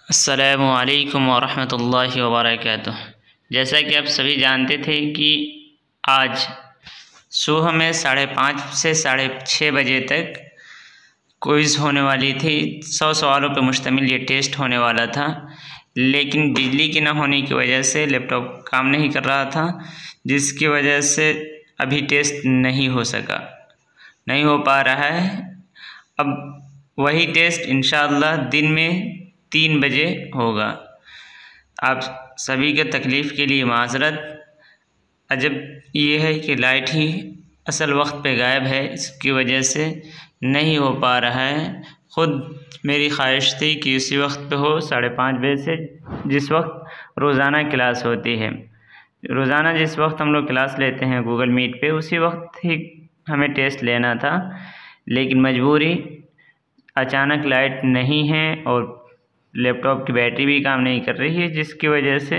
अस्सलामुअलैकुम वरहमतुल्लाहि वबरकातुह। जैसा कि आप सभी जानते थे कि आज सुबह में 5:30 से 6:30 बजे तक क्विज़ होने वाली थी। 100 सवालों पर मुश्तमिल ये टेस्ट होने वाला था, लेकिन बिजली के न होने की वजह से लैपटॉप काम नहीं कर रहा था, जिसकी वजह से अभी टेस्ट नहीं हो पा रहा है। अब वही टेस्ट इंशाअल्लाह दिन में 3 बजे होगा। आप सभी के तकलीफ़ के लिए माज़रत। अजब ये है कि लाइट ही असल वक्त पे गायब है, इसकी वजह से नहीं हो पा रहा है। ख़ुद मेरी ख्वाहिश थी कि उसी वक्त पे हो 5:30 बजे से, जिस वक्त रोज़ाना क्लास होती है। रोज़ाना जिस वक्त हम लोग क्लास लेते हैं गूगल मीट पे, उसी वक्त ही हमें टेस्ट लेना था, लेकिन मजबूरी, अचानक लाइट नहीं है और लैपटॉप की बैटरी भी काम नहीं कर रही है, जिसकी वजह से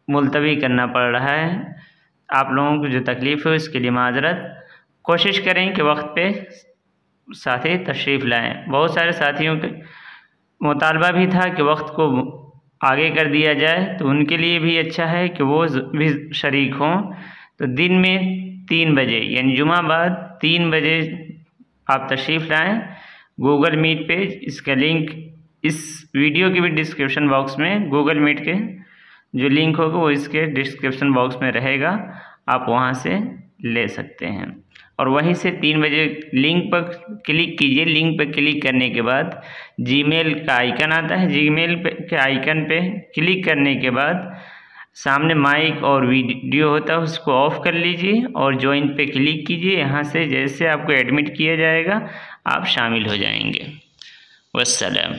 मुलतवी करना पड़ रहा है। आप लोगों को जो तकलीफ़ है उसके लिए माज़रत। कोशिश करें कि वक्त पे साथी तशरीफ़ लाएँ। बहुत सारे साथियों के मुतालबा भी था कि वक्त को आगे कर दिया जाए, तो उनके लिए भी अच्छा है कि वो भी शरीक हों। तो दिन में 3 बजे यानी जुमा बाद 3 बजे आप तशरीफ़ लाएँ गूगल मीट पे। इसका लिंक इस वीडियो के भी डिस्क्रिप्शन बॉक्स में, गूगल मीट के जो लिंक होगा वो इसके डिस्क्रिप्शन बॉक्स में रहेगा, आप वहाँ से ले सकते हैं। और वहीं से 3 बजे लिंक पर क्लिक कीजिए। लिंक पर क्लिक करने के बाद जीमेल का आइकन आता है। जीमेल के आइकन पे क्लिक करने के बाद सामने माइक और वीडियो होता है, उसको ऑफ़ कर लीजिए और ज्वाइन पे क्लिक कीजिए। यहाँ से जैसे आपको एडमिट किया जाएगा आप शामिल हो जाएंगे। वस्सलाम।